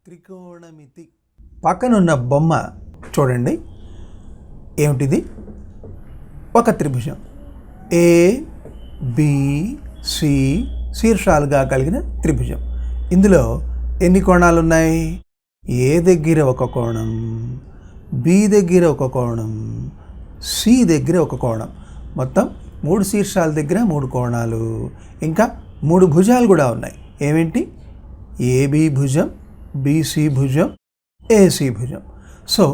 త్రికోణమితి. పక్కనున్న బొమ్మ చూడండి. ఏమిటిది? ఒక త్రిభుజం. ఏ బి సి శీర్షాలుగా కలిగిన త్రిభుజం. ఇందులో ఎన్ని కోణాలు ఉన్నాయి? ఏ దగ్గర ఒక కోణం, బి దగ్గర ఒక కోణం, సి దగ్గర ఒక కోణం. మొత్తం 3 శీర్షాల దగ్గర 3 కోణాలు. ఇంకా 3 భుజాలు కూడా ఉన్నాయి. ఏమిటి? ఏబి భుజం, బీసీ భుజం, ఏసీ భుజం. సో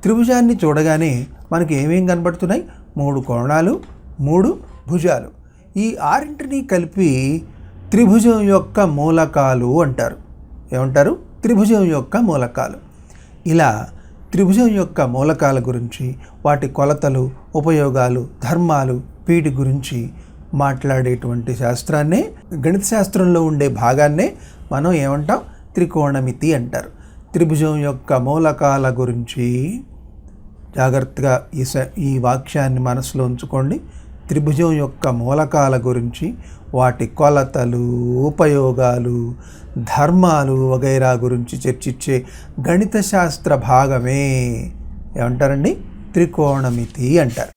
త్రిభుజాన్ని చూడగానే మనకి ఏమేం కనబడుతున్నాయి? 3 కోణాలు, 3 భుజాలు. ఈ 6ని కలిపి త్రిభుజం యొక్క మూలకాలు అంటారు. ఏమంటారు? త్రిభుజం యొక్క మూలకాలు. ఇలా త్రిభుజం యొక్క మూలకాల గురించి, వాటి కొలతలు, ఉపయోగాలు, ధర్మాలు, వీటి గురించి మాట్లాడేటువంటి శాస్త్రాన్నే, గణిత శాస్త్రంలో ఉండే భాగాన్నే మనం ఏమంటాం? త్రికోణమితి అంటారు. త్రిభుజం యొక్క మూలకాల గురించి జాగ్రత్తగా ఈ వాక్యాన్ని మనసులో ఉంచుకోండి. త్రిభుజం యొక్క మూలకాల గురించి, వాటి కొలతలు, ఉపయోగాలు, ధర్మాలు వగైరా గురించి చర్చించే గణిత శాస్త్ర భాగమే ఏమంటారండి? త్రికోణమితి అంటారు.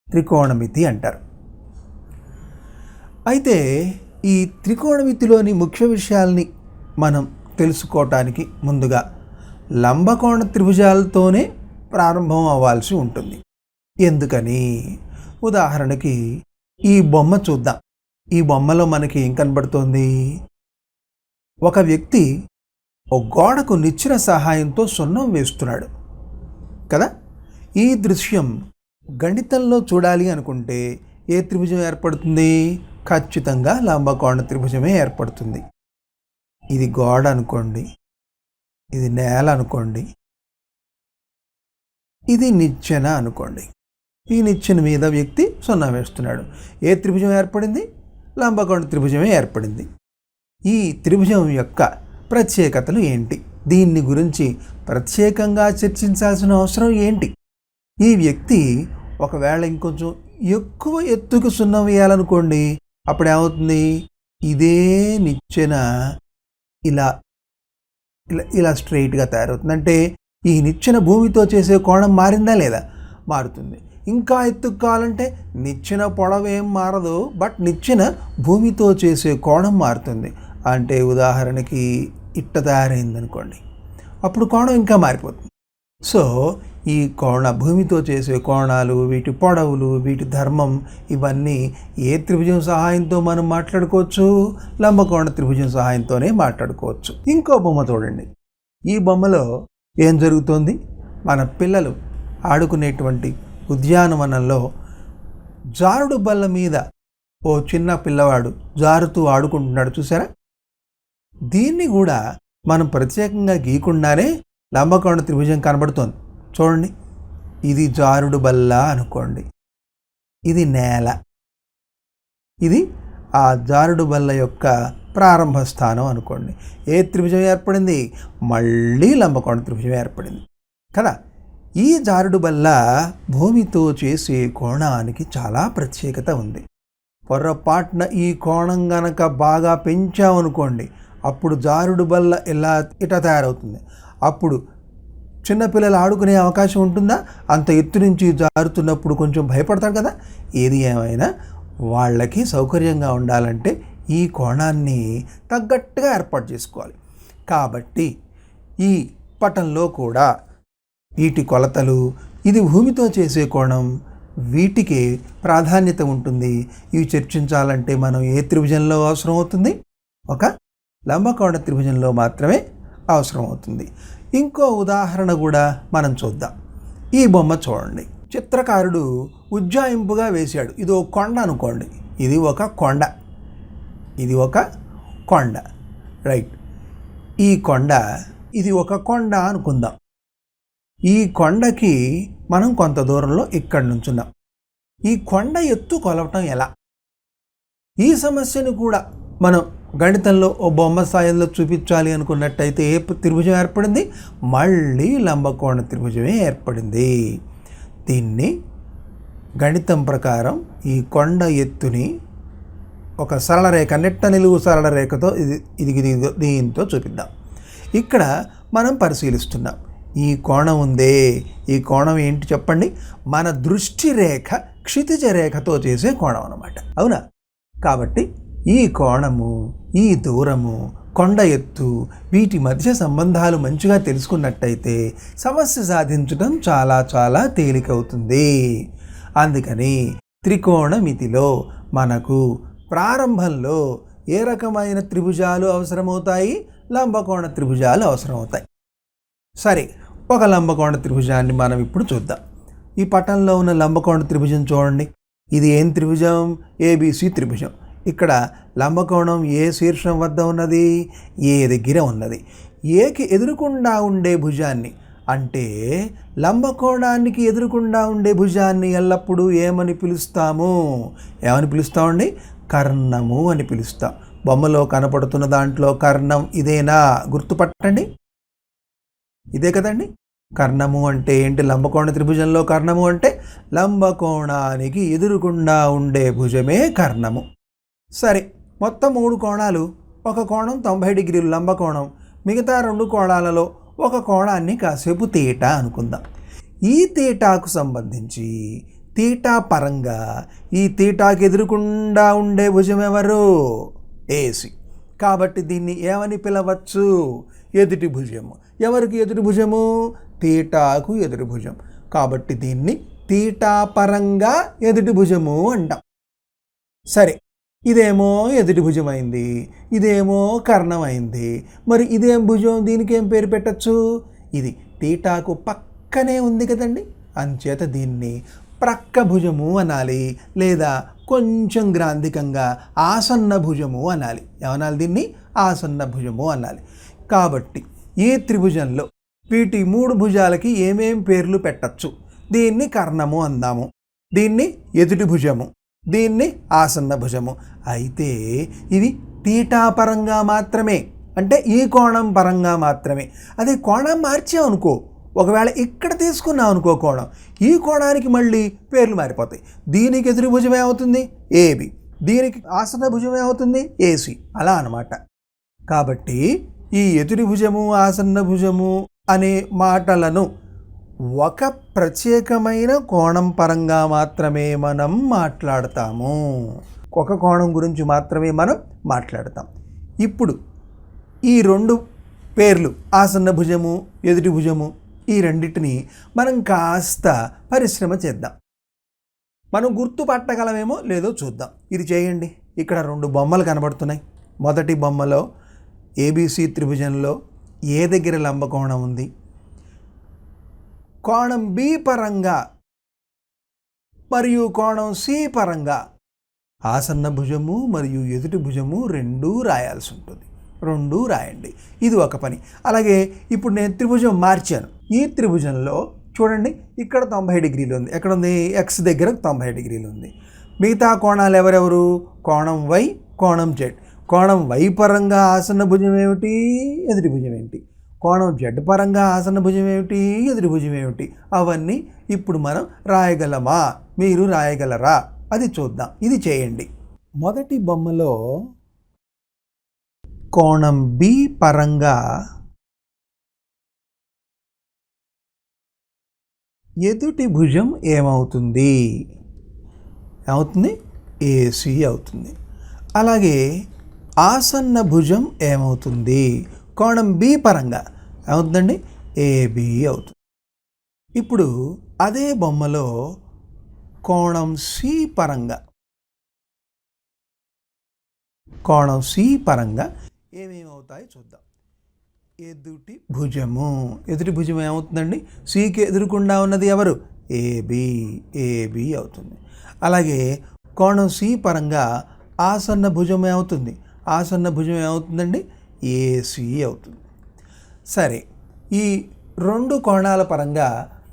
త్రికోణమితి అంటారు. అయితే ఈ త్రికోణమితిలోని ముఖ్య విషయాల్ని మనం తెలుసుకోవటానికి ముందుగా లంబకోణ త్రిభుజాలతోనే ప్రారంభం అవ్వాల్సి ఉంటుంది. ఎందుకని? ఉదాహరణకి ఈ బొమ్మ చూద్దాం. ఈ బొమ్మలో మనకి ఏం కనబడుతోంది? ఒక వ్యక్తి ఒక గోడకు నిచ్చెన సహాయంతో సున్నం వేస్తున్నాడు కదా. ఈ దృశ్యం గణితంలో చూడాలి అనుకుంటే ఏ త్రిభుజం ఏర్పడుతుంది? ఖచ్చితంగా లంబకోణ త్రిభుజమే ఏర్పడుతుంది. ఇది గోడ అనుకోండి, ఇది నేల అనుకోండి, ఇది నిచ్చెన అనుకోండి. ఈ నిచ్చెన మీద వ్యక్తి సున్నం వేస్తున్నాడు. ఏ త్రిభుజం ఏర్పడింది? లంబకోణ త్రిభుజమే ఏర్పడింది. ఈ త్రిభుజం యొక్క ప్రత్యేకతలు ఏంటి? దీన్ని గురించి ప్రత్యేకంగా చర్చించాల్సిన అవసరం ఏంటి? ఈ వ్యక్తి ఒకవేళ ఇంకొంచెం ఎక్కువ ఎత్తుకు సున్నం వేయాలనుకోండి, అప్పుడు ఏమవుతుంది? ఇదే నిచ్చెన ఇలా ఇలా ఇలా స్ట్రైట్గా తయారవుతుంది. అంటే ఈ నిచ్చెన భూమితో చేసే కోణం మారిందా లేదా? మారుతుంది. ఇంకా ఎత్తుకు కావాలంటే నిచ్చెన పొడవేం మారదు, బట్ నిచ్చెన భూమితో చేసే కోణం మారుతుంది. అంటే ఉదాహరణకి ఇట్ట తయారైంది అనుకోండి, అప్పుడు కోణం ఇంకా మారిపోతుంది. సో ఈ భూమితో చేసే కోణాలు, వీటి పొడవులు, వీటి ధర్మం, ఇవన్నీ ఏ త్రిభుజం సహాయంతో మనం మాట్లాడుకోవచ్చు? లంబకోణ త్రిభుజం సహాయంతోనే మాట్లాడుకోవచ్చు. ఇంకో బొమ్మ చూడండి. ఈ బొమ్మలో ఏం జరుగుతోంది? మన పిల్లలు ఆడుకునేటువంటి ఉద్యానవనంలో జారుడు బల్ల మీద ఓ చిన్న పిల్లవాడు జారుతూ ఆడుకుంటున్నాడు. చూసారా? దీన్ని కూడా మనం ప్రత్యేకంగా గీయకుండానే లంబకోణ త్రిభుజం కనబడుతోంది. చూడండి, ఇది జారుడు బల్ల అనుకోండి, ఇది నేల, ఇది ఆ జారుడు బల్ల యొక్క ప్రారంభ స్థానం అనుకోండి. ఏ త్రిభుజం ఏర్పడింది? మళ్ళీ లంబకోణ త్రిభుజం ఏర్పడింది కదా. ఈ జారుడు బల్ల భూమితో చేసే కోణానికి చాలా ప్రత్యేకత ఉంది. పొర్రపాటున ఈ కోణం గనక బాగా పెంచామనుకోండి, అప్పుడు జారుడు బల్ల ఇట తయారవుతుంది. అప్పుడు చిన్నపిల్లలు ఆడుకునే అవకాశం ఉంటుందా? అంత ఎత్తు నుంచి జారుతున్నప్పుడు కొంచెం భయపడతారు కదా. ఏది ఏమైనా వాళ్ళకి సౌకర్యంగా ఉండాలంటే ఈ కోణాన్ని తగ్గట్టుగా ఏర్పాటు చేసుకోవాలి. కాబట్టి ఈ పటంలో కూడా వీటి కొలతలు, ఇది భూమితో చేసే కోణం, వీటికి ప్రాధాన్యత ఉంటుంది. ఇవి చర్చించాలంటే మనం ఏ త్రిభుజంలో అవసరం అవుతుంది? ఒక లంబకోణ త్రిభుజంలో మాత్రమే అవసరం అవుతుంది. ఇంకో ఉదాహరణ కూడా మనం చూద్దాం. ఈ బొమ్మ చూడండి. చిత్రకారుడు ఉజ్జాయింపుగా వేశాడు. ఇది ఒక కొండ అనుకోండి, ఇది ఒక కొండ, ఇది ఒక కొండ, రైట్. ఈ కొండ, ఇది ఒక కొండ అనుకుందాం. ఈ కొండకి మనం కొంత దూరంలో ఇక్కడి నుంచున్నాం. ఈ కొండ ఎత్తు కొలవటం ఎలా? ఈ సమస్యను కూడా మనం గణితంలో ఓ బొమ్మ స్థాయిలో చూపించాలి అనుకున్నట్టయితే ఏ త్రిభుజం ఏర్పడింది? మళ్ళీ లంబకోణ త్రిభుజమే ఏర్పడింది. దీన్ని గణితం ప్రకారం ఈ కొండ ఎత్తుని ఒక సరళ రేఖ, నెట్ట నిలువు సరళ రేఖతో ఇది దీంతో చూపిద్దాం. ఇక్కడ మనం పరిశీలిస్తున్నాం. ఈ కోణం ఉందే, ఈ కోణం ఏంటి చెప్పండి? మన దృష్టి రేఖ క్షితిజ రేఖతో చేసే కోణం అన్నమాట. అవునా? కాబట్టి ఈ కోణము, ఈ దూరము, కొండ ఎత్తు, వీటి మధ్య సంబంధాలు మంచిగా తెలుసుకున్నట్టయితే సమస్య సాధించడం చాలా చాలా తేలికవుతుంది. అందుకని త్రికోణమితిలో మనకు ప్రారంభంలో ఏ రకమైన త్రిభుజాలు అవసరమవుతాయి? లంబకోణ త్రిభుజాలు అవసరమవుతాయి. సరే, ఒక లంబకోణ త్రిభుజాన్ని మనం ఇప్పుడు చూద్దాం. ఈ పటంలో ఉన్న లంబకోణ త్రిభుజం చూడండి. ఇది ఏం త్రిభుజం? ఏబిసి త్రిభుజం. ఇక్కడ లంబకోణం ఏ శీర్షం వద్ద ఉన్నది? ఏ దగ్గర ఉన్నది. ఏకి ఎదురుకుండా ఉండే భుజాన్ని, అంటే లంబకోణానికి ఎదురుకుండా ఉండే భుజాన్ని ఎల్లప్పుడూ ఏమని పిలుస్తాము? ఏమని పిలుస్తామండి? కర్ణము అని పిలుస్తాం. బొమ్మలో కనపడుతున్న దాంట్లో కర్ణం ఇదేనా? గుర్తుపట్టండి, ఇదే కదండి. కర్ణము అంటే ఏంటి? లంబకోణ త్రిభుజంలో కర్ణము అంటే లంబకోణానికి ఎదురుకుండా ఉండే భుజమే కర్ణము. సరే, మొత్తం 3 కోణాలు. ఒక కోణం 90 డిగ్రీలు లంబకోణం, మిగతా 2 కోణాలలో ఒక కోణాన్ని కాసేపు తీటా అనుకుందాం. ఈ తీటాకు సంబంధించి తీటా పరంగా ఈ తీటాకి ఎదురుకుండా ఉండే భుజం ఎవరు? ఏసి. కాబట్టి దీన్ని ఏమని పిలవచ్చు? ఎదుటి భుజము. ఎవరికి ఎదుటి భుజము? తీటాకు ఎదుటి భుజం. కాబట్టి దీన్ని తీటా పరంగా ఎదుటి భుజము అంటాం. సరే, ఇదేమో ఎదుటి భుజం అయింది, ఇదేమో కర్ణం అయింది. మరి ఇదేం భుజం? దీనికి ఏం పేరు పెట్టచ్చు? ఇది తీటాకు పక్కనే ఉంది కదండి. అంచేత దీన్ని ప్రక్క భుజము అనాలి, లేదా కొంచెం గ్రాంధికంగా ఆసన్న భుజము అనాలి. ఏమనాలి? దీన్ని ఆసన్న భుజము అనాలి. కాబట్టి ఈ త్రిభుజంలో వీటి 3 భుజాలకి ఏమేం పేర్లు పెట్టచ్చు? దీన్ని కర్ణము అందాము, దీన్ని ఎదుటి భుజము, దీన్ని ఆసన్న భుజము. అయితే ఇవి తీటా పరంగా మాత్రమే, అంటే ఈ కోణం పరంగా మాత్రమే. అదే కోణం మార్చామనుకో, ఒకవేళ ఇక్కడ తీసుకున్నాం అనుకో కోణం, ఈ కోణానికి మళ్ళీ పేర్లు మారిపోతాయి. దీనికి ఎదురు భుజం ఏమవుతుంది? ఏబి. దీనికి ఆసన్న భుజం ఏమవుతుంది? ఏసి. అలా అన్నమాట. కాబట్టి ఈ ఎదుటి భుజము, ఆసన్న భుజము అనే మాటలను ఒక ప్రత్యేకమైన కోణం పరంగా మాత్రమే మనం మాట్లాడతాము. ఒక కోణం గురించి మాత్రమే మనం మాట్లాడతాం. ఇప్పుడు ఈ 2 పేర్లు, ఆసన్న భుజము, ఎదుటి భుజము, ఈ రెండింటిని మనం కాస్త పరిశ్రమ చేద్దాం. మనం గుర్తుపట్టగలమేమో లేదో చూద్దాం. ఇది చేయండి. ఇక్కడ 2 బొమ్మలు కనబడుతున్నాయి. మొదటి బొమ్మలో ఏబిసి త్రిభుజంలో ఏ దగ్గర లంబకోణం ఉంది? కోణం బి పరంగా మరియు కోణం సి పరంగా ఆసన్న భుజము మరియు ఎదుటి భుజము 2 రాయాల్సి ఉంటుంది. 2 రాయండి. ఇది ఒక పని. అలాగే ఇప్పుడు నేను త్రిభుజం మార్చాను. ఈ త్రిభుజంలో చూడండి, ఇక్కడ 90 డిగ్రీలు ఉంది. ఎక్కడ ఉంది? ఎక్స్ దగ్గర 90 డిగ్రీలు ఉంది. మిగతా కోణాలు ఎవరెవరు? కోణం వై, కోణం జెడ్. కోణం వై పరంగా ఆసన్న భుజం ఏమిటి? ఎదుటి భుజం ఏమిటి? కోణం జెడ్ పరంగా ఆసన్న భుజం ఏమిటి? ఎదుటి భుజం ఏమిటి? అవన్నీ ఇప్పుడు మనం రాయగలమా? మీరు రాయగలరా? అది చూద్దాం. ఇది చేయండి. మొదటి బొమ్మలో కోణం బి పరంగా ఎదుటి భుజం ఏమవుతుంది? ఏమవుతుంది? ఏసి అవుతుంది. అలాగే ఆసన్న భుజం ఏమవుతుంది? కోణం బి పరంగా ఏమవుతుందండి? ఏబి అవుతుంది. ఇప్పుడు అదే బొమ్మలో కోణం సి పరంగా ఏమేమవుతాయో చూద్దాం. ఎదుటి భుజము. ఎదుటి భుజం ఏమవుతుందండి? సికి ఎదురుకుండా ఉన్నది ఎవరు? ఏబి అవుతుంది. అలాగే కోణం సి పరంగా ఆసన్న భుజం ఏమవుతుంది? ఆసన్న భుజం ఏమవుతుందండి? ఏసి అవుతుంది. సరే, ఈ 2 కోణాల పరంగా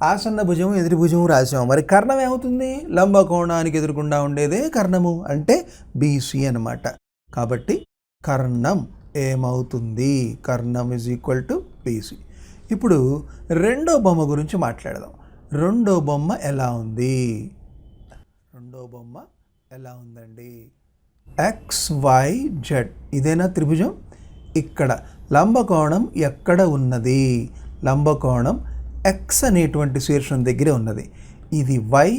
ఆసన్న భుజము, ఎదుటి భుజము రాసాము. మరి కర్ణం ఏమవుతుంది? లంబకోణానికి ఎదురుకుండా ఉండేదే కర్ణము, అంటే బీసీ అన్నమాట. కాబట్టి కర్ణం ఏమవుతుంది? కర్ణం = బీసీ. ఇప్పుడు రెండో బొమ్మ గురించి మాట్లాడదాం. రెండో బొమ్మ ఎలా ఉంది? రెండో బొమ్మ ఎలా ఉందండి? XYZ. ఇదేనా త్రిభుజం? ఇక్కడ లంబకోణం ఎక్కడ ఉన్నది? లంబకోణం ఎక్స్ అనేటువంటి శీర్షం దగ్గరే ఉన్నది. ఇది వై,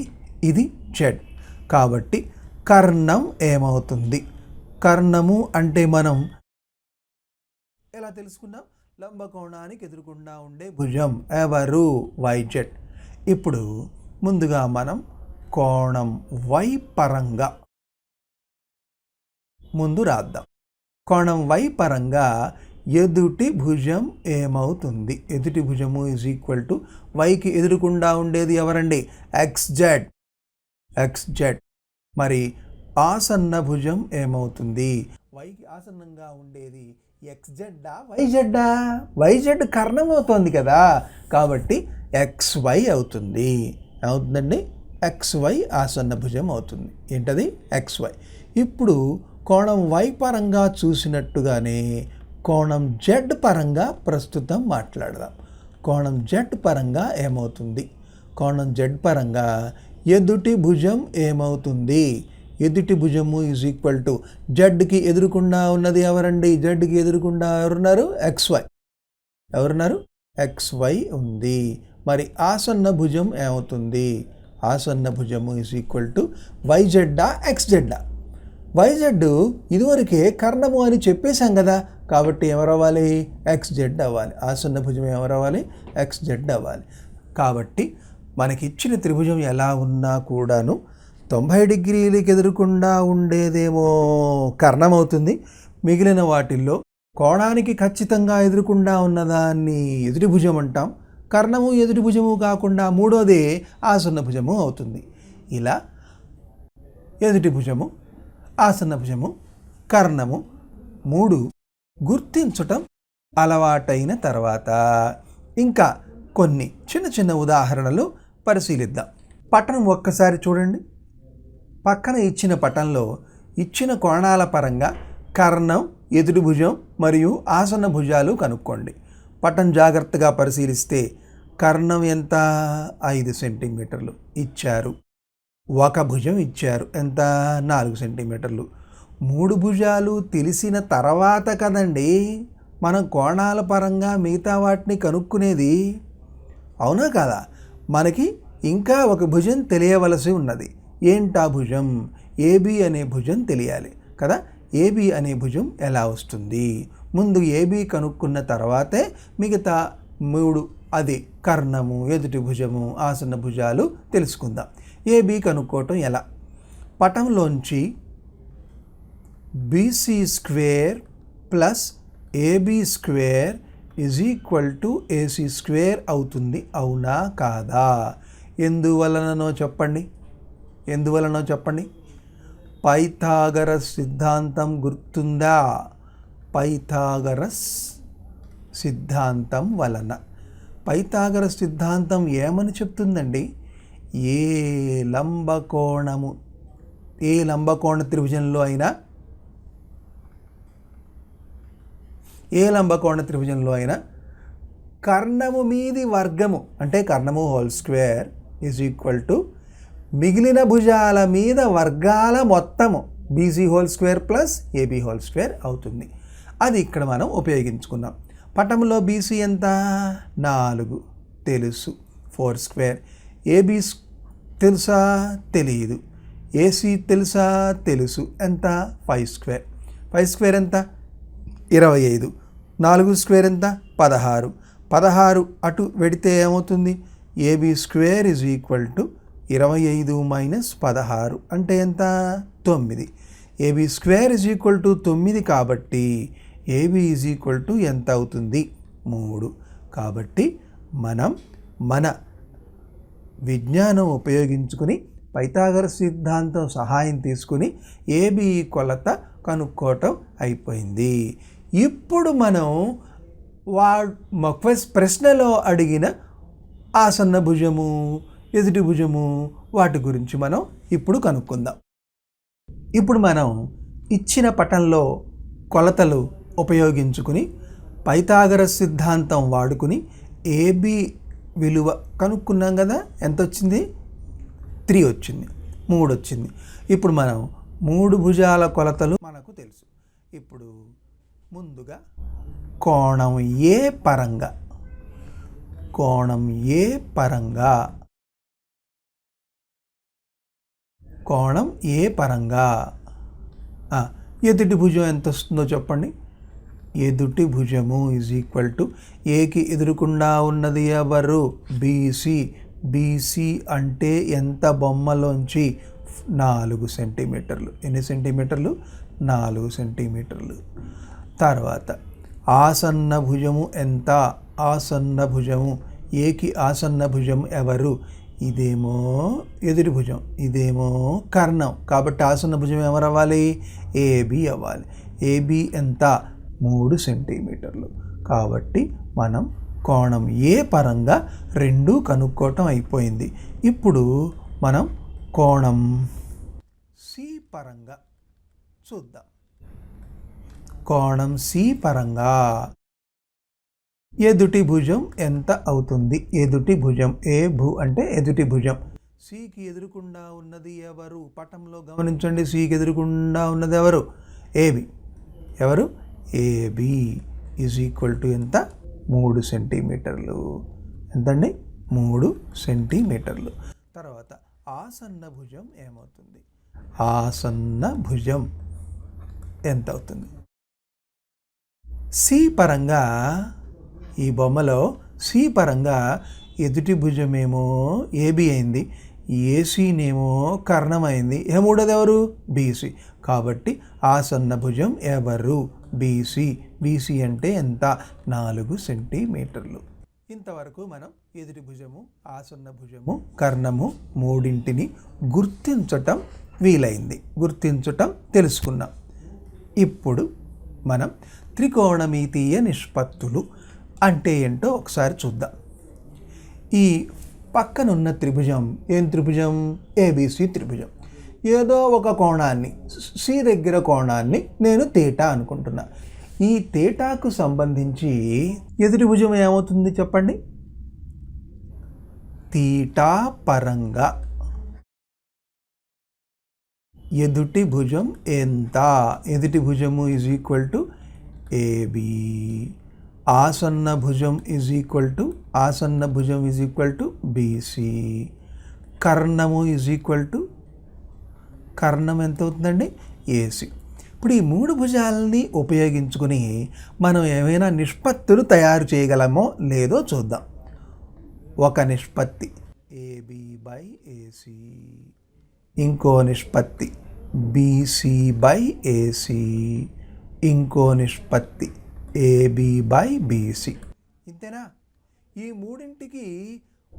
ఇది జెడ్. కాబట్టి కర్ణం ఏమవుతుంది? కర్ణము అంటే మనం ఎలా తెలుసుకున్నాం? లంబకోణానికి ఎదురుకుండా ఉండే భుజం ఎవరు? వైజెడ్. ఇప్పుడు ముందుగా మనం కోణం వై పరంగా ముందు రాద్దాం. కోణం వై పరంగా ఎదుటి భుజం ఏమవుతుంది? ఎదుటి భుజము ఈజ్ ఈక్వల్ టు వైకి ఎదురుకుండా ఉండేది ఎవరండి? ఎక్స్జెడ్. ఎక్స్జెడ్. మరి ఆసన్న భుజం ఏమవుతుంది? వైకి ఆసన్నంగా ఉండేది ఎక్స్జెడ్డా వైజెడ్డా? వైజెడ్ కర్ణం అవుతుంది కదా, కాబట్టి XY అవుతుంది. ఏమవుతుందండి? XY ఆసన్న భుజం అవుతుంది. ఏంటది? XY. ఇప్పుడు కోణం Y పరంగా చూసినట్టుగానే కోణం Z పరంగా ప్రస్తుతం మాట్లాడదాం. కోణం Z పరంగా ఏమవుతుంది? కోణం Z పరంగా ఎదుటి భుజం ఏమవుతుంది? ఎదుటి భుజము ఈజ్ ఈక్వల్ టు జడ్కి ఎదురుకుండా ఉన్నది ఎవరండి? జడ్కి ఎదురుకుండా ఎవరున్నారు? XY. ఎవరున్నారు? XY ఉంది. మరి ఆసన్న భుజం ఏమవుతుంది? ఆసన్న భుజము ఈజ్ ఈక్వల్ టు వైజెడ్డా ఎక్స్జెడ్డా? వైజెడ్ ఇదివరకే కర్ణము అని చెప్పేశాం కదా, కాబట్టి ఎవరవ్వాలి? XZ అవ్వాలి. ఆసన్న భుజం ఎవరవ్వాలి? XZ అవ్వాలి. కాబట్టి మనకిచ్చిన త్రిభుజం ఎలా ఉన్నా కూడాను 90 డిగ్రీలకు ఎదురుకుండా ఉండేదేమో కర్ణం అవుతుంది. మిగిలిన వాటిల్లో కోణానికి ఖచ్చితంగా ఎదురుకుండా ఉన్నదాన్ని ఎదుటి భుజం అంటాం. కర్ణము ఎదుటి భుజము కాకుండా మూడోదే ఆసన్న భుజము అవుతుంది. ఇలా ఎదుటి భుజము, ఆసన్న భుజము, కర్ణము 3 గుర్తించటం అలవాటైన తర్వాత ఇంకా కొన్ని చిన్న చిన్న ఉదాహరణలు పరిశీలిద్దాం. పటం ఒక్కసారి చూడండి. పక్కన ఇచ్చిన పటంలో ఇచ్చిన కోణాల పరంగా కర్ణం, ఎదుటి భుజం మరియు ఆసన్న భుజాలు కనుక్కోండి. పటం జాగ్రత్తగా పరిశీలిస్తే కర్ణం ఎంత? 5 సెంటీమీటర్లు ఇచ్చారు. ఒక భుజం ఇచ్చారు ఎంత? 4 సెంటీమీటర్లు. 3 భుజాలు తెలిసిన తర్వాత కదండి మనం కోణాల పరంగా మిగతా వాటిని కనుక్కునేది. అవునా కదా? మనకి ఇంకా ఒక భుజం తెలియవలసి ఉన్నది. ఏంటా భుజం? AB అనే భుజం తెలియాలి కదా. AB అనే భుజం ఎలా వస్తుంది? ముందు AB కనుక్కున్న తర్వాతే మిగతా 3 అది కర్ణము, ఎదుటి భుజము, ఆసన్న భుజాలు తెలుసుకుందాం. AB కనుక్కోవటం ఎలా? పటంలోంచి BC square plus AB square is equal to AC square అవుతుంది. అవునా కాదా? ఎందువలనో చెప్పండి. ఎందువలనో చెప్పండి. పైథాగరస్ సిద్ధాంతం గుర్తుందా? పైథాగరస్ సిద్ధాంతం వలన. పైథాగరస్ సిద్ధాంతం ఏమని చెప్తుందండి? ఏ లంబకోణ త్రిభుజంలో అయినా కర్ణము మీది వర్గము అంటే కర్ణము whole square is equal to మిగిలిన భుజాల మీద వర్గాల మొత్తము BC whole square plus AB whole square అవుతుంది. అది ఇక్కడ మనం ఉపయోగించుకున్నాం. పటంలో BC ఎంత? 4 తెలుసు. 4 స్క్వేర్. AB తెలుసా? తెలియదు. AC తెలుసా? తెలుసు. ఎంత? 5 స్క్వేర్. 5 స్క్వేర్ ఎంత? 25. 4 స్క్వేర్ ఎంత? 16. 16 అటు వెడితే ఏమవుతుంది? AB square is equal to 25 minus 16 అంటే ఎంత? 9. AB square is equal to 9 కాబట్టి AB ఈజ్ ఈక్వల్ టు ఎంత అవుతుంది? 3. కాబట్టి మనం మన విజ్ఞానం ఉపయోగించుకుని పైథాగరస్ సిద్ధాంతం సహాయం తీసుకుని AB కొలత కనుక్కోవటం అయిపోయింది. ఇప్పుడు మనం ప్రశ్నలో అడిగిన ఆసన్న భుజము, ఎదుటి భుజము వాటి గురించి మనం ఇప్పుడు కనుక్కుందాం. ఇప్పుడు మనం ఇచ్చిన పటంలో కొలతలు ఉపయోగించుకుని పైథాగరస్ సిద్ధాంతం వాడుకుని AB విలువ కనుక్కున్నాం కదా. ఎంత వచ్చింది? 3 వచ్చింది. 3 వచ్చింది. ఇప్పుడు మనం 3 భుజాల కొలతలు మనకు తెలుసు. ఇప్పుడు ముందుగా కోణం ఏ పరంగా, కోణం ఏ పరంగా, కోణం ఏ పరంగా ఎదుటి భుజం ఎంత వస్తుందో చెప్పండి. ఎదుటి భుజము ఈజ్ ఈక్వల్ టు ఏకి ఎదురుకుండా ఉన్నది ఎవరు? బీసీ. బీసీ అంటే ఎంత? బొమ్మలోంచి 4 సెంటీమీటర్లు. ఎన్ని సెంటీమీటర్లు? 4 సెంటీమీటర్లు. తర్వాత ఆసన్న భుజము ఎంత? ఆసన్న భుజము, ఏకి ఆసన్న భుజం ఎవరు? ఇదేమో ఎదుటి భుజం, ఇదేమో కర్ణం. కాబట్టి ఆసన్న భుజం ఎవరు అవ్వాలి? ఏబి అవ్వాలి. ఏబి ఎంత? 3 సెంటీమీటర్లు. కాబట్టి మనం కోణం ఏ పరంగా 2 కనుక్కోవటం అయిపోయింది. ఇప్పుడు మనం కోణం సి పరంగా చూద్దాం. కోణం సి పరంగా ఎదుటి భుజం ఎంత అవుతుంది? ఎదుటి భుజం, ఏ భు అంటే ఎదుటి భుజం. సికి ఎదురుకుండా ఉన్నది ఎవరు? పటంలో గమనించండి. సికి ఎదురుకుండా ఉన్నది ఎవరు? ఏబి. ఎవరు? ఏబి ఈజ్ ఈక్వల్ టు ఎంత? 3 సెంటీమీటర్లు. ఎంతండి? 3 సెంటీమీటర్లు. తర్వాత ఆసన్న భుజం ఏమవుతుంది? ఆసన్న భుజం ఎంత అవుతుంది? సి పరంగా, ఈ బొమ్మలో సి పరంగా ఎదుటి భుజమేమో ఏబి అయింది, ఏసీనేమో కర్ణమైంది. మూడోది ఎవరు? బీసీ. కాబట్టి ఆసన్న భుజం ఎవరు? బీసీ. బీసీ అంటే ఎంత? 4 సెంటీమీటర్లు. ఇంతవరకు మనం ఎదుటి భుజము, ఆసన్న భుజము, కర్ణము మూడింటిని గుర్తించటం వీలైంది, గుర్తించటం తెలుసుకున్నాం. ఇప్పుడు మనం త్రికోణమితీయ నిష్పత్తులు అంటే ఏంటో ఒకసారి చూద్దాం. ఈ పక్కనున్న త్రిభుజం ఏం త్రిభుజం? ఏబిసి త్రిభుజం. ఏదో ఒక కోణాన్ని, సి దగ్గర కోణాన్ని నేను తీటా అనుకుంటున్నా. ఈ తీటాకు సంబంధించి ఎదుటి భుజం ఏమవుతుంది చెప్పండి? తీటా పరంగా ఎదుటి భుజం ఎంత? ఎదుటి భుజము ఈజ్ ఈక్వల్ టు ఏబి. ఆసన్న భుజం ఈజ్ ఈక్వల్ టు, ఆసన్న భుజం ఈజ్ ఈక్వల్ టు బీసీ. కర్ణము ఈజ్ ఈక్వల్ టు, కర్ణం ఎంత అవుతుందండి? ఏసీ. ఇప్పుడు ఈ 3 భుజాలని ఉపయోగించుకుని మనం ఏమైనా నిష్పత్తులు తయారు చేయగలమో లేదో చూద్దాం. ఒక నిష్పత్తి ఏబి బై ఏసీ, ఇంకో నిష్పత్తి బీసీ బై ఏసీ, ఇంకో నిష్పత్తి ఏబి బై బీసీ. ఇంతేనా? ఈ మూడింటికి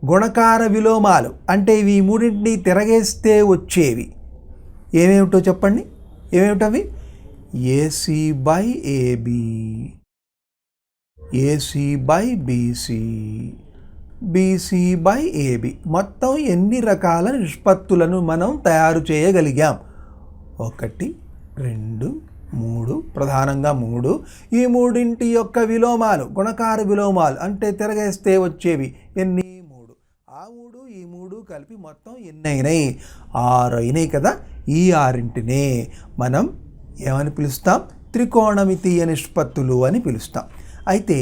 గుణకార విలోమాలు అంటే ఇవి మూడింటిని తిరగేస్తే వచ్చేవి ఏమేమిటో చెప్పండి. ఏమేమిటవి? A C by A B, A C by B C, B C by A B. మొత్తం ఎన్ని రకాల నిష్పత్తులను మనం తయారు చేయగలిగాం? 1, 2, 3, ప్రధానంగా 3. ఈ మూడింటి యొక్క విలోమాలు, గుణకార విలోమాలు అంటే తిరగేస్తే వచ్చేవి ఎన్ని? 3. ఆ 3 ఈ 3 కలిపి మొత్తం ఎన్ని అయినాయి? 6 అయినాయి కదా. ఈ 6ంటినే మనం ఏమని పిలుస్తాం? త్రికోణమితీయ నిష్పత్తులు అని పిలుస్తాం. అయితే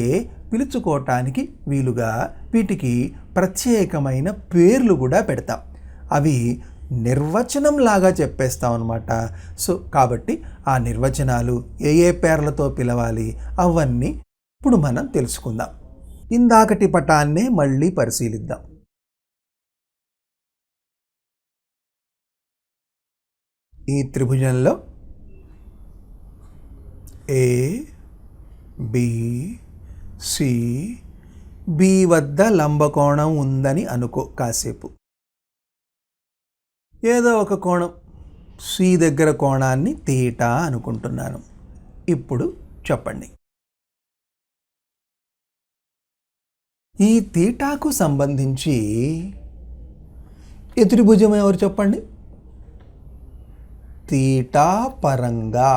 పిలుచుకోవటానికి వీలుగా వీటికి ప్రత్యేకమైన పేర్లు కూడా పెడతాం. అవి నిర్వచనం లాగా చెప్పేస్తాం అన్నమాట. సో కాబట్టి ఆ నిర్వచనాలు ఏ ఏ పేర్లతో పిలవాలి అవన్నీ ఇప్పుడు మనం తెలుసుకుందాం. ఇందాకటి పటాన్నే మళ్ళీ పరిశీలిద్దాం. ఈ త్రిభుజంలో ఏ, బి, సి, బి వద్ద లంబకోణం ఉందని అనుకో కాసేపు. ఏదో ఒక కోణం సి దగ్గర కోణాన్ని తీటా అనుకుంటున్నాను. ఇప్పుడు చెప్పండి. ఈ తీటాకు సంబంధించి ఎదుటి భుజం ఎవరు చెప్పండి? తీటా పరంగా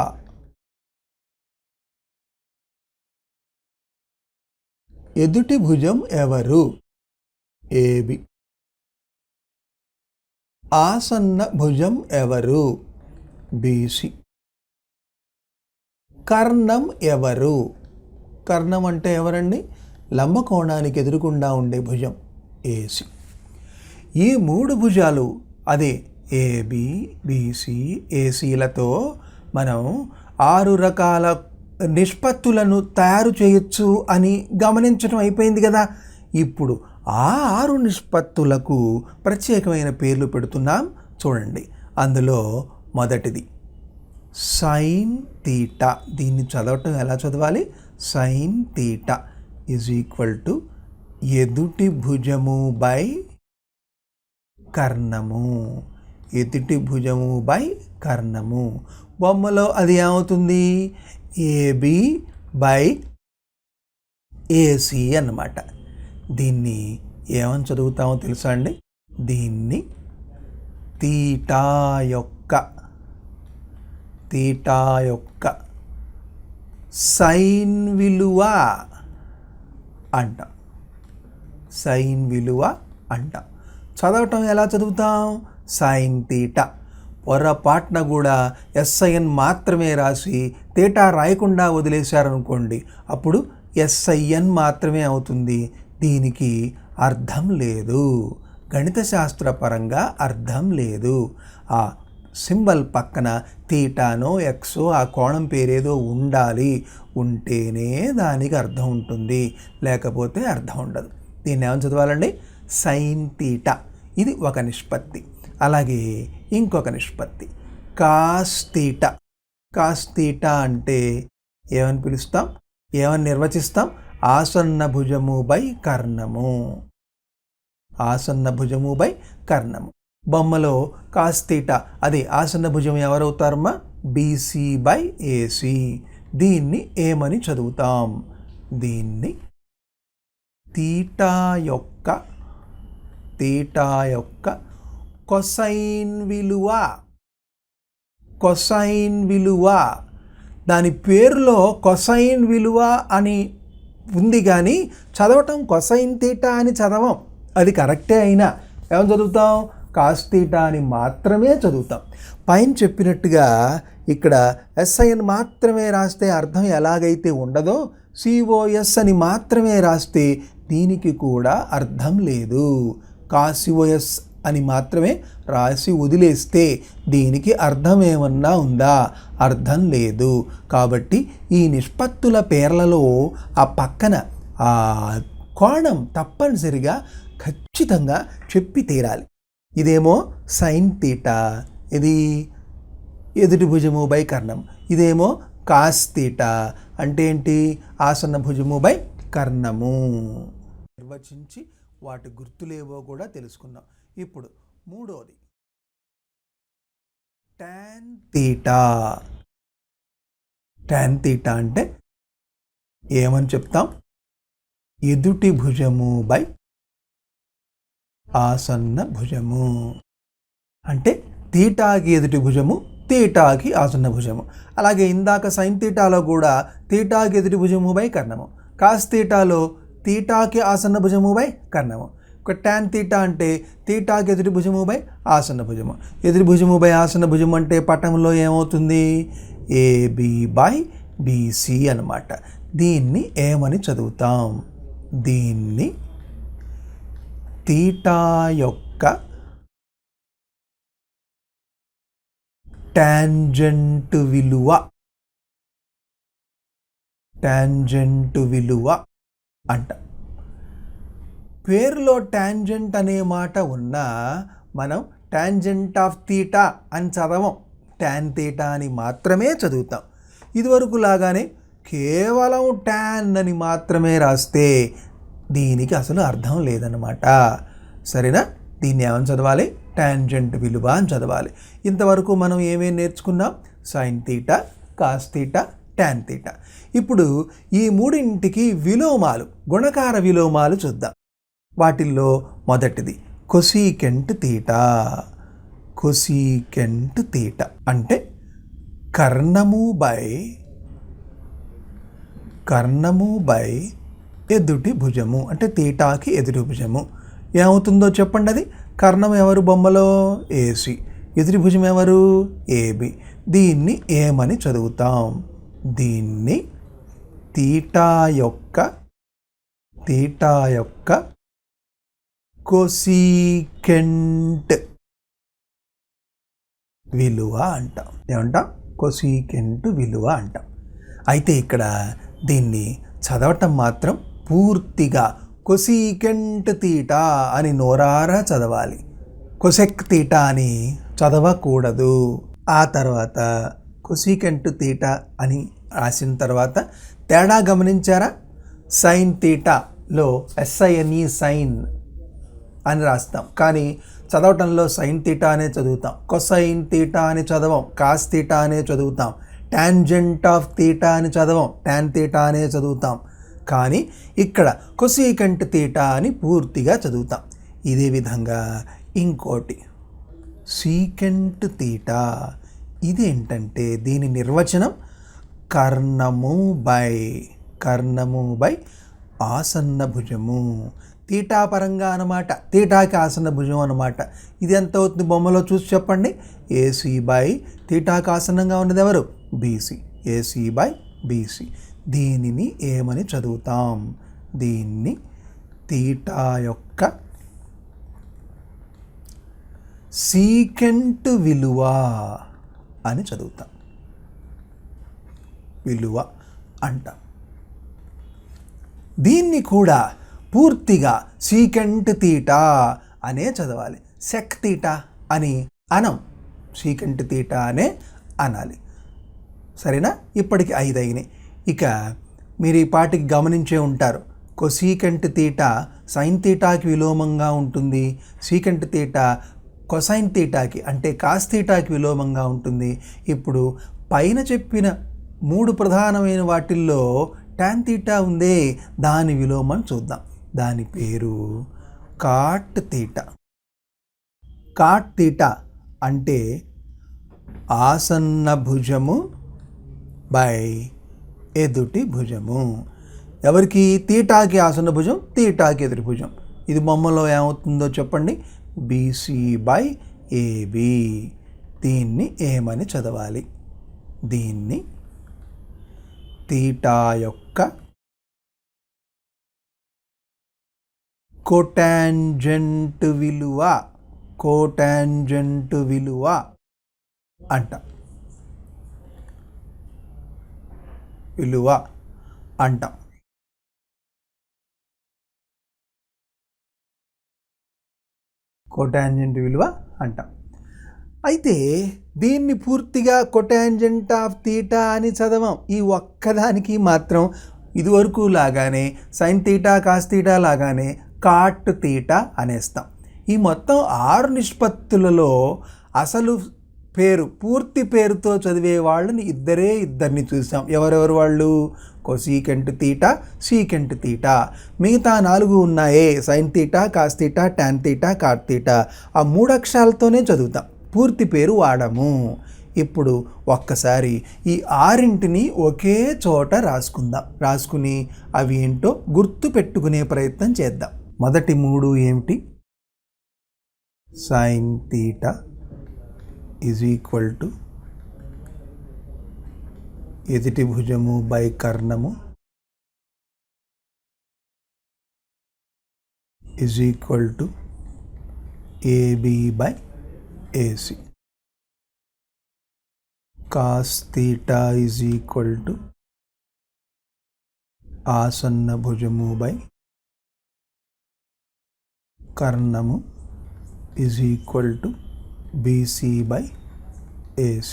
ఎదుటి భుజం ఎవరు? ఏబి. ఆసన్న భుజం ఎవరు? బీసీ. కర్ణం ఎవరు? కర్ణం అంటే ఎవరండి? లంబకోణానికి ఎదురుగుండా ఉండే భుజం ఏసి. ఈ 3 భుజాలు అదే ఏబి, బీసీ, ఏసీలతో మనం 6 రకాల నిష్పత్తులను తయారు చేయొచ్చు అని గమనించడం అయిపోయింది కదా. ఇప్పుడు ఆ 6 నిష్పత్తులకు ప్రత్యేకమైన పేర్లు పెడుతున్నాం చూడండి. అందులో మొదటిది సైన్ తీటా. దీన్ని చదవటం ఎలా చదవాలి? Sign theta is equal to ఎదుటి భుజము బై కర్ణము. ఎదుటి భుజము బై కర్ణము. బొమ్మలో అది ఏమవుతుంది? ఏబి బై ఏసి అన్నమాట. దీన్ని ఏమని చదువుతామో తెలుసా అండి? దీన్ని తీటా యొక్క సైన్ విలువ అంటాం. సైన్ విలువ అంటాం. చదవటం ఎలా చదువుతాం? Sine theta. పొరపాటున కూడా ఎస్ఐఎన్ మాత్రమే రాసి తీటా రాయకుండా వదిలేశారనుకోండి, అప్పుడు ఎస్ఐఎన్ మాత్రమే అవుతుంది. దీనికి అర్థం లేదు, గణిత శాస్త్రపరంగా అర్థం లేదు. ఆ సింబల్ పక్కన తీటానో ఎక్సో ఆ కోణం పేరేదో ఉండాలి. ఉంటేనే దానికి అర్థం ఉంటుంది, లేకపోతే అర్థం ఉండదు. దీన్ని ఏమని చదవాలండి? Sine theta. ఇది ఒక నిష్పత్తి. అలాగే ఇంకొక నిష్పత్తి కాస్ తీటా. కాస్ తీటా అంటే ఏమని పిలుస్తాం? ఏమని నిర్వచిస్తాం? ఆసన్న భుజము బై కర్ణము. ఆసన్న భుజము బై కర్ణము. బొమ్మలో కాస్ తీటా అది ఆసన్న భుజం ఎవరవుతారమ్మా? BC by AC. దీన్ని ఏమని చదువుతాం? దీన్ని తీటా యొక్క కొసైన్ విలువ. కొసైన్ విలువ. దాని పేరులో కొసైన్ విలువ అని ఉంది, కానీ చదవటం కొసైన్ తీటా అని చదవం. అది కరెక్టే అయినా ఏమని చదువుతాం? కాస్ తీటా అని మాత్రమే చదువుతాం. పైన చెప్పినట్టుగా ఇక్కడ ఎస్ఐఎన్ మాత్రమే రాస్తే అర్థం ఎలాగైతే ఉండదో, సిఓఎస్ అని మాత్రమే రాస్తే దీనికి కూడా అర్థం లేదు. కాసిఓఎస్ అని మాత్రమే రాసి వదిలేస్తే దీనికి అర్థం ఏమన్నా ఉందా? అర్థం లేదు. కాబట్టి ఈ నిష్పత్తుల పేర్లలో ఆ పక్కన ఆ కోణం తప్పనిసరిగా ఖచ్చితంగా చెప్పి తీరాలి. ఇదేమో సైన్ తీటా, ఇది ఎదుటి భుజము బై కర్ణం. ఇదేమో కాస్ తీటా అంటే ఏంటి? ఆసన్న భుజము బై కర్ణము. నిర్వచించి వాటి గుర్తులేవో కూడా తెలుసుకున్నాం. ఇప్పుడు మూడోది టాన్ తీటా. టాన్ తీటా అంటే ఏమని చెప్తాం? ఎదుటి భుజము బై ఆసన్న భుజము. అంటే తీటాకి ఎదుటి భుజము, తీటాకి ఆసన్న భుజము. అలాగే ఇందాక సైన్ తీటాలో కూడా తీటాకి ఎదుటి భుజము బై కర్ణము, కాస్ తీటాలో తీటాకి ఆసన్న భుజము బై కర్ణము. ఒక టాన్ తీటా అంటే తీటాకి ఎదుటి భుజము బై ఆసన్న భుజము. ఎదుటి భుజము బై ఆసన్న భుజము అంటే పటంలో ఏమవుతుంది? ఏబి బై బీసీ అన్నమాట. దీన్ని ఏమని చదువుతాం? దీన్ని తీటా యొక్క టాంజెంట్ విలువ. టాంజెంట్ విలువ అంట. పేరులో టాంజెంట్ అనే మాట ఉన్నా మనం టాంజెంట్ ఆఫ్ తీటా అని చదవం. టాన్ తీటా అని మాత్రమే చదువుతాం. ఇదివరకు లాగానే కేవలం టాన్ అని మాత్రమే రాస్తే దీనికి అసలు అర్థం లేదన్నమాట. సరేనా? దీన్ని ఏమని చదవాలి? టాంజెంట్ విలువ అని చదవాలి. ఇంతవరకు మనం ఏమేమి నేర్చుకున్నాం? Sign theta, cos theta, tan theta. ఇప్పుడు ఈ మూడింటికి విలోమాలు, గుణకార విలోమాలు చూద్దాం. వాటిల్లో మొదటిది కొసీకెంట్ తీటా. కొసీకెంట్ తీటా అంటే కర్ణము బై ఎదుటి భుజము. అంటే తీటాకి ఎదుటి భుజము ఏమవుతుందో చెప్పండి. అది కర్ణం ఎవరు బొమ్మలో? ఏసి. ఎదుటి భుజం ఎవరు? ఏబి. దీన్ని ఏమని చదువుతాం? దీన్ని తీటా యొక్క కొసీకెంట్ విలువ అంటాం. ఏమంటాం? కొసీకెంట్ విలువ అంటాం. అయితే ఇక్కడ దీన్ని చదవటం మాత్రం పూర్తిగా కొసీకెంట్ తీటా అని నోరారా చదవాలి. కొసెక్ తీటా అని చదవకూడదు. ఆ తర్వాత కొసీకెంట్ తీటా అని రాసిన తర్వాత తేడా గమనించారా? సైన్ తీటాలో SINE సైన్ అని రాస్తాం, కానీ చదవటంలో సైన్ తీటా అనే చదువుతాం. కొసైన్ తీటా అని చదవం, కాస్ తీటా అనే చదువుతాం. టాంజెంట్ ఆఫ్ తీటా అని చదవం, టాన్ తీటా అనే చదువుతాం. కానీ ఇక్కడ కొసీకెంట్ తీటా అని పూర్తిగా చదువుతాం. ఇదే విధంగా ఇంకోటి సీకెంట్ తీటా. ఇదేంటంటే దీని నిర్వచనం కర్ణము బై ఆసన్న భుజము. తీటా పరంగా అన్నమాట, తీటాకి ఆసన్న భుజం అన్నమాట. ఇది ఎంత అవుతుంది బొమ్మలో చూసి చెప్పండి. AC బై తీటాకి ఆసన్నంగా ఉన్నది ఎవరు? BC. AC by BC. దీనిని ఏమని చదువుతాం? దీన్ని తీటా యొక్క సీకెంట్ విలువ అని చదువుతాం. విలువ అంటాం. దీన్ని కూడా పూర్తిగా సీకెంట్ తీటా అనే చదవాలి. సెక్ తీటా అని అనం, సీకెంట్ తీటా అనే అనాలి. సరేనా? ఇప్పటికి 5 అయినాయి. ఇక మీరు ఈ పాటికి గమనించే ఉంటారు, కొసీకెంట్ తీటా సైన్ తీటాకి విలోమంగా ఉంటుంది. సీకెంట్ తీటా కొసైన్ తీటాకి అంటే కాస్ తీటాకి విలోమంగా ఉంటుంది. ఇప్పుడు పైన చెప్పిన 3 ప్రధానమైన వాటిల్లో టాన్ తీటా ఉందే, దాని విలోమం చూద్దాం. దాని పేరు కాట్ తీటా. కాట్ తీటా అంటే ఆసన్న భుజము బై ఎదుటి భుజము. ఎవరికి? తీటాకి ఆసన్న భుజం, తీటాకి ఎదుటి భుజం. ఇది బొమ్మలో ఏమవుతుందో చెప్పండి. BC by AB. దీన్ని ఏమని చదవాలి? దీన్ని తీటా యొక్క కోటాంజెంట్ విలువ అంటాం. విలువ అంటాం. కోటాంజెంట్ విలువ అంటాం. అయితే దీన్ని పూర్తిగా కొటాంజెంట్ ఆఫ్ తీటా అని చదవం. ఈ ఒక్కదానికి మాత్రం ఇదివరకు లాగానే సైన్ తీటా కాస్ తీటా లాగానే కాట్ తీటా అనేస్తాం. ఈ మొత్తం 6 నిష్పత్తులలో అసలు పేరు, పూర్తి పేరుతో చదివే వాళ్ళని ఇద్దరిని చూసాం. ఎవరెవరు వాళ్ళు? Cosecant theta, secant theta. మిగతా 4 ఉన్నాయే, sine theta, cos theta, tan theta, cot theta. ఆ 3 అక్షరాలతోనే చదువుతాం, పూర్తి పేరు వాడము. ఇప్పుడు ఒక్కసారి ఈ 6ని ఒకే చోట రాసుకుని అవి ఏంటో గుర్తు పెట్టుకునే ప్రయత్నం చేద్దాం. మొదటి 3 ఏమిటి? Sine theta is equal to ఎదుటి భుజము బై కర్ణము is equal to AB by AC. Cos theta is equal to ఆసన్న భుజము బై కర్ణము is equal to BC by AC.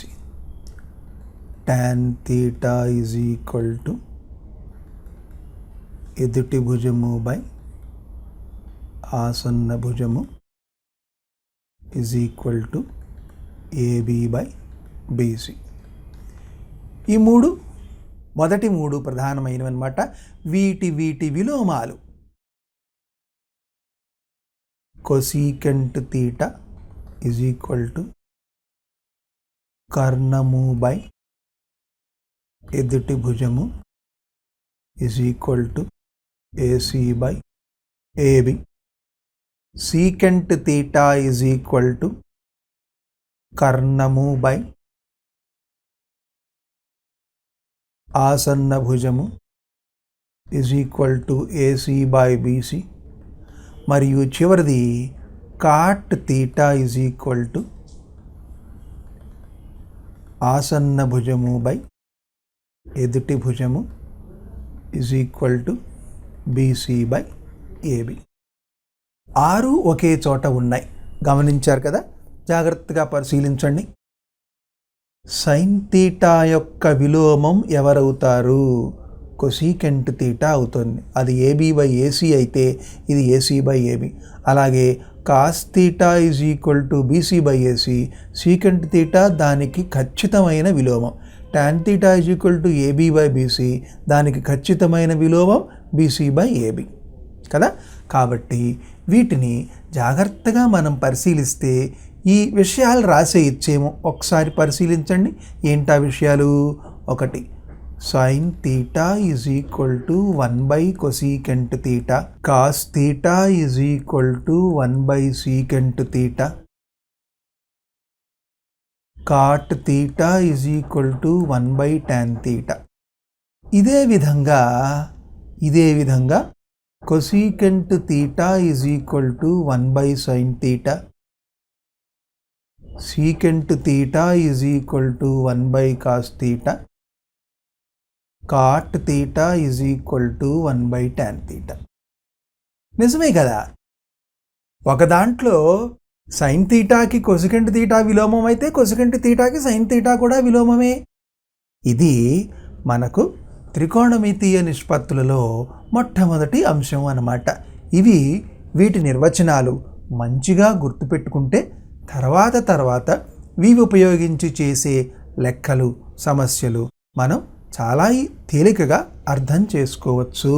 Tan theta is equal to ఎదుటి భుజము బై ఆసన్న భుజము is equal to AB by BC. ఈ 3 మొదటి 3 ప్రధానమైనవి అన్నమాట. వీటి విలోమాలు cosecant theta is equal to కర్ణము బై ఎదుటి భుజము is equal to AC by AB. Secant theta is equal to కర్ణము బై ఆసన్న భుజము is equal to A C by B C. మరియు చివరిది cot theta is equal to ఆసన్న భుజము బై ఎదుటి భుజము is equal to B C by A B. 6 ఒకే చోట ఉన్నాయి. గమనించారు కదా? జాగ్రత్తగా పరిశీలించండి. సైన్ తీటా యొక్క విలోమం ఎవరవుతారు? కొసీకెంట్ తీటా అవుతుంది. అది ఏబీ బై ఏసీ అయితే ఇది ఏసీ బై ఏబి. అలాగే cos theta is equal to B C by AC. Secant theta దానికి ఖచ్చితమైన విలోమం. Tan theta is equal to AB by BC. దానికి ఖచ్చితమైన విలోమం బీసీ బై ఏబి కదా. కాబట్టి వీటిని జాగ్రత్తగా మనం పరిశీలిస్తే ఈ విషయాలు రాసే ఇచ్చేమో ఒకసారి పరిశీలించండి. ఏంటా విషయాలు? 1 sine theta is equal to 1 by cosecant theta. Cos theta is equal to 1 by secant theta. Cot theta is equal to 1 by tan theta. ఇదే విధంగా cosecant theta is equal to 1 by sine theta. Secant theta is equal to 1 by cos theta. Cot theta is equal to 1 by tan theta. నిజమే కదా? ఒక దాంట్లో sign తీటాకి కొసెకెంట్ theta విలోమం అయితే కొసెకెంట్ తీటాకి sine theta కూడా విలోమమే. ఇది మనకు త్రికోణమితీయ నిష్పత్తులలో మొట్టమొదటి అంశం అన్నమాట. వీటి నిర్వచనాలు మంచిగా గుర్తుపెట్టుకుంటే తర్వాత ఇవి ఉపయోగించి చేసే లెక్కలు, సమస్యలు మనం చాలా తేలికగా అర్థం చేసుకోవచ్చు.